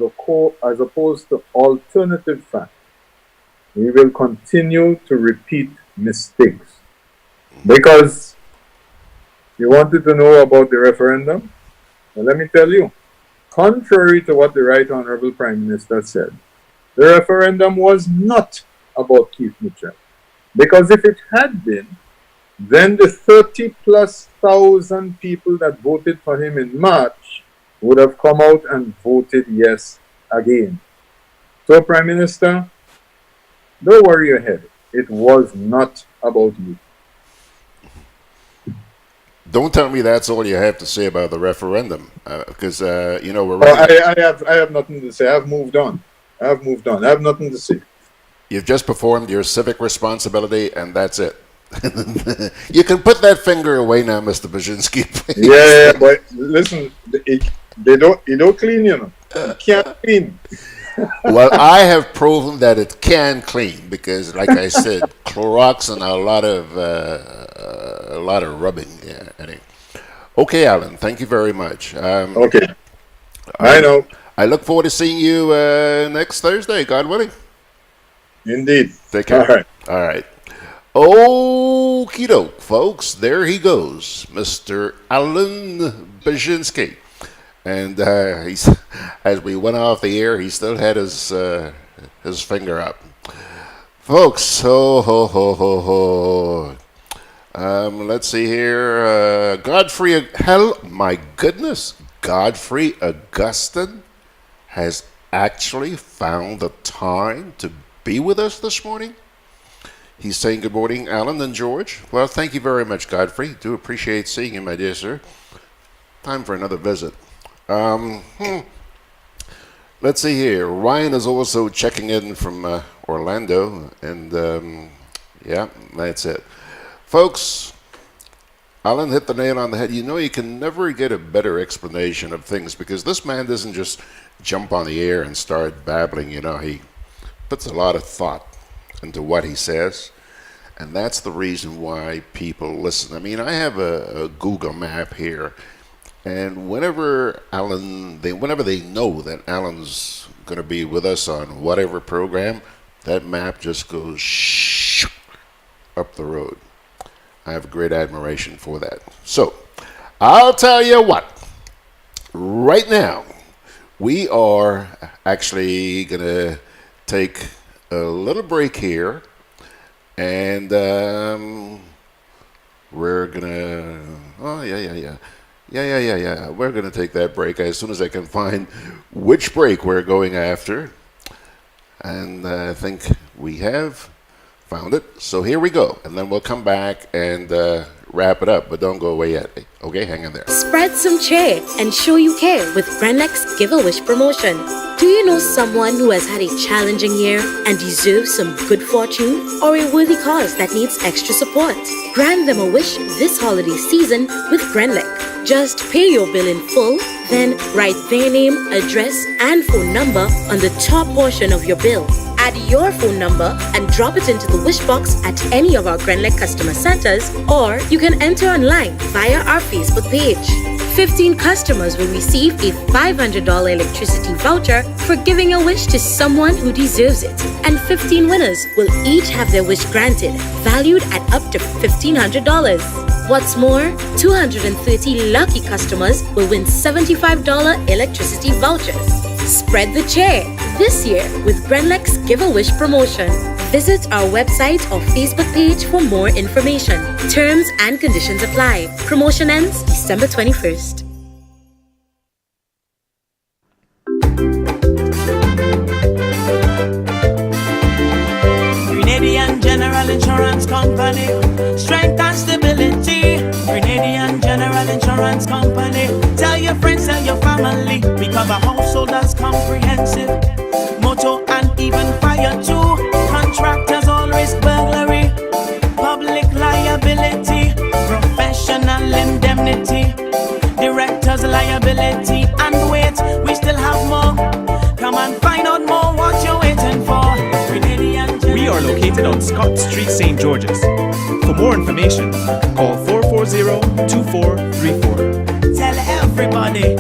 Speaker 19: opposed to alternative facts, we will continue to repeat mistakes. Because you wanted to know about the referendum? Well, let me tell you, contrary to what the Right Honorable Prime Minister said, the referendum was not about Keith Mitchell. Because if it had been, then the 30,000+ people that voted for him in March would have come out and voted yes again. So, Prime Minister, don't worry your head. It was not about you.
Speaker 1: Don't tell me that's all you have to say about the referendum, because you know we're. Really
Speaker 19: I have nothing to say. I've moved on. I have nothing to say.
Speaker 1: You've just performed your civic responsibility, and that's it. You can put that finger away now, Mr. Brzezinski.
Speaker 19: Yeah, but listen, they don't clean, you know. You can't clean.
Speaker 1: Well, I have proven that it can clean because, like I said, Clorox and a lot of rubbing. Yeah. Anyway. Okay, Allan. Thank you very much.
Speaker 19: Okay. I know.
Speaker 1: I look forward to seeing you next Thursday, God willing.
Speaker 19: Indeed.
Speaker 1: Take care.
Speaker 19: All right.
Speaker 1: All right. Okie doke, folks. There he goes, Mr. Allan Brzezinski. And he's, as we went off the air, he still had his finger up. Folks, Let's see here. My goodness. Godfrey Augustin has actually found the time to be with us this morning. He's saying good morning, Allan and George. Well, thank you very much, Godfrey. Do appreciate seeing you, my dear sir. Time for another visit. Let's see here. Ryan is also checking in from Orlando, and yeah, that's it. Folks, Allan hit the nail on the head. You know, you can never get a better explanation of things because this man doesn't just jump on the air and start babbling. You know, he puts a lot of thought into what he says, and that's the reason why people listen. I mean, I have a Google map here, and whenever they know that Allan's going to be with us on whatever program, that map just goes up the road. I have great admiration for that. So, I'll tell you what. Right now, we are actually going to take a little break here, and we're gonna we're gonna take that break as soon as I can find which break we're going after, and I think we have found it. So here we go, and then we'll come back and wrap it up, but don't go away yet. Okay, hang in there.
Speaker 6: Spread some cheer and show you care with Grenlex Give-A-Wish promotion. Do you know someone who has had a challenging year and deserves some good fortune or a worthy cause that needs extra support? Grant them a wish this holiday season with Grenlex. Just pay your bill in full, then write their name, address, and phone number on the top portion of your bill. Add your phone number and drop it into the wish box at any of our Grenlex customer centers, or you can enter online via our Facebook page. 15 customers will receive a $500 electricity voucher for giving a wish to someone who deserves it. And 15 winners will each have their wish granted, valued at up to $1,500. What's more, 230 lucky customers will win $75 electricity vouchers. Spread the cheer this year with Grenlex Give-A-Wish promotion. Visit our website or Facebook page for more information. Terms and conditions apply. Promotion ends December 21st.
Speaker 20: Grenadian General Insurance Company, strength and stability. Grenadian General Insurance Company, tell your friends, tell your family. We cover householders comprehensive, motor and even fire too. Contractors all risk burglary, public liability, professional indemnity, directors liability, and wait, we still have more. Come and find out more what you're waiting for.
Speaker 21: We are located on Scott Street, St. George's. For more information, call 440-2434.
Speaker 20: Tell everybody.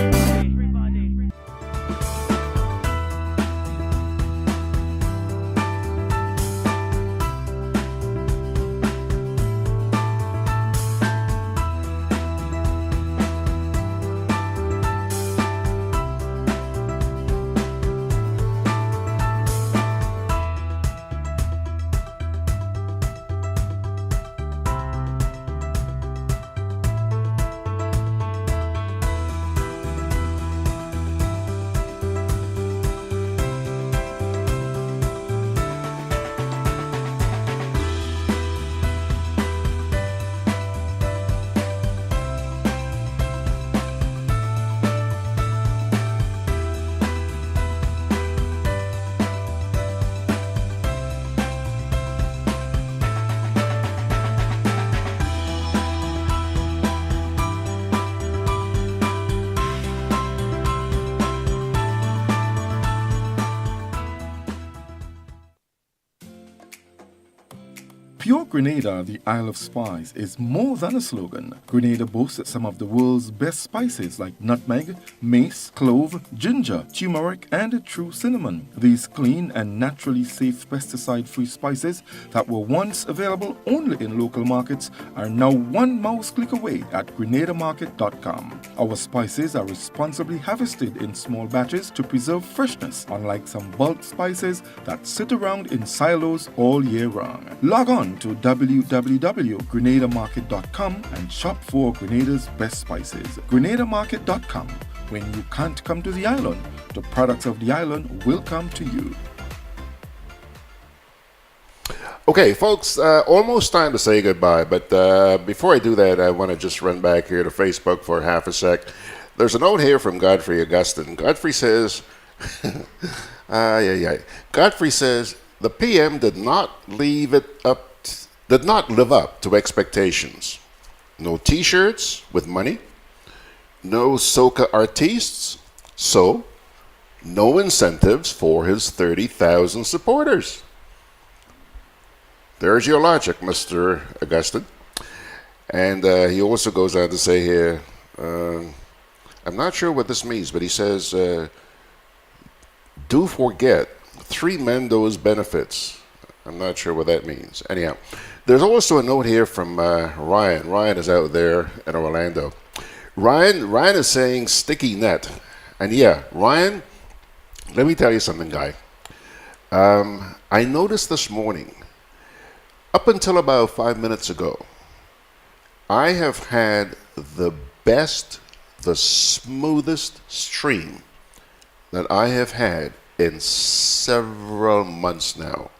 Speaker 2: Pure Grenada, the Isle of Spice, is more than a slogan. Grenada boasts some of the world's best spices like nutmeg, mace, clove, ginger, turmeric, and true cinnamon. These clean and naturally safe pesticide-free spices that were once available only in local markets are now one mouse click away at GRENADABROADCAST.com. Our spices are responsibly harvested in small batches to preserve freshness, unlike some bulk spices that sit around in silos all year round. Log on to www.grenadamarket.com and shop for Grenada's best spices. Grenadamarket.com. When you can't come to the island, the products of the island will come to you.
Speaker 1: Okay, folks, almost time to say goodbye, but before I do that, I want to just run back here to Facebook for half a sec. There's a note here from Godfrey Augustine. Godfrey says, Godfrey says, the PM did not live up to expectations. No T-shirts with money, no soca artistes, so no incentives for his 30,000 supporters. There's your logic, Mr. Augustine. And he also goes on to say here, I'm not sure what this means, but he says, do forget 3 Mendo's benefits. I'm not sure what that means. Anyhow, there's also a note here from Ryan. Ryan is out there in Orlando. Ryan is saying sticky net. And yeah, Ryan, let me tell you something, guy. I noticed this morning, up until about 5 minutes ago, I have had the best, the smoothest stream that I have had in several months now.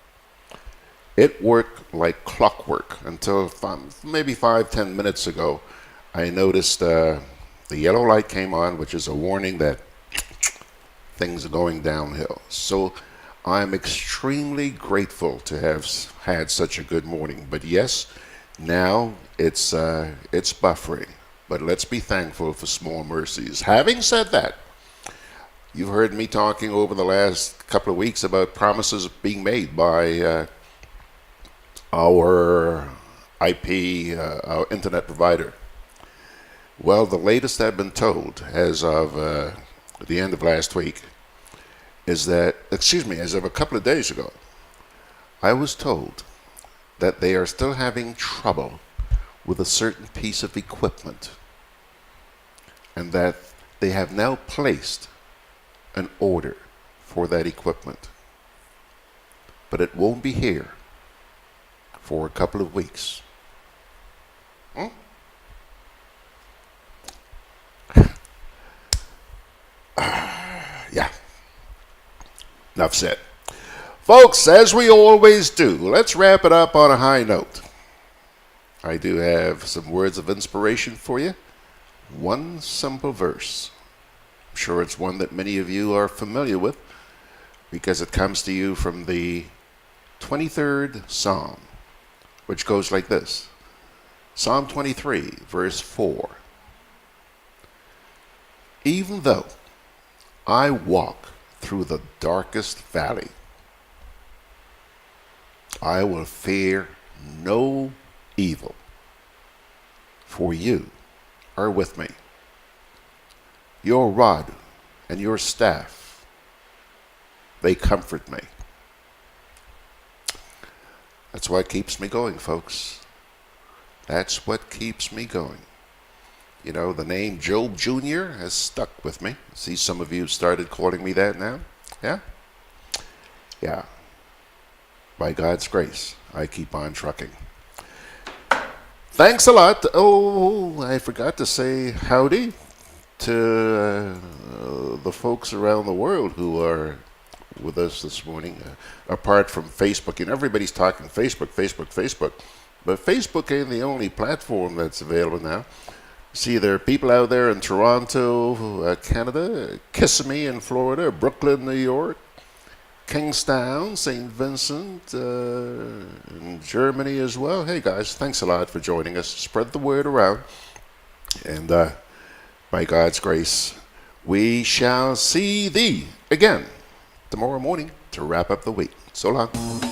Speaker 1: It worked like clockwork until maybe 5-10 minutes ago. I noticed the yellow light came on, which is a warning that things are going downhill. So I'm extremely grateful to have had such a good morning. But yes, now it's buffering. But let's be thankful for small mercies. Having said that, you've heard me talking over the last couple of weeks about promises being made by our IP, our internet provider. Well, the latest I've been told as of the end of last week is that, as of a couple of days ago, I was told that they are still having trouble with a certain piece of equipment and that they have now placed an order for that equipment. But it won't be here for a couple of weeks. Yeah. Enough said. Folks, as we always do, let's wrap it up on a high note. I do have some words of inspiration for you. One simple verse. I'm sure it's one that many of you are familiar with because it comes to you from the 23rd Psalm, which goes like this. Psalm 23, verse 4. Even though I walk through the darkest valley, I will fear no evil, for you are with me. Your rod and your staff, they comfort me. That's what keeps me going, folks. That's what keeps me going. You know, the name Job Jr. has stuck with me. See, some of you started calling me that now. Yeah? Yeah. By God's grace, I keep on trucking. Thanks a lot. Oh, I forgot to say howdy to the folks around the world who are with us this morning, apart from Facebook. And everybody's talking Facebook. But Facebook ain't the only platform that's available now. See, there are people out there in Toronto, Canada, Kissimmee in Florida, Brooklyn, New York, Kingstown, St. Vincent, in Germany as well. Hey guys, thanks a lot for joining us. Spread the word around. And by God's grace, we shall see thee again tomorrow morning to wrap up the week. So long.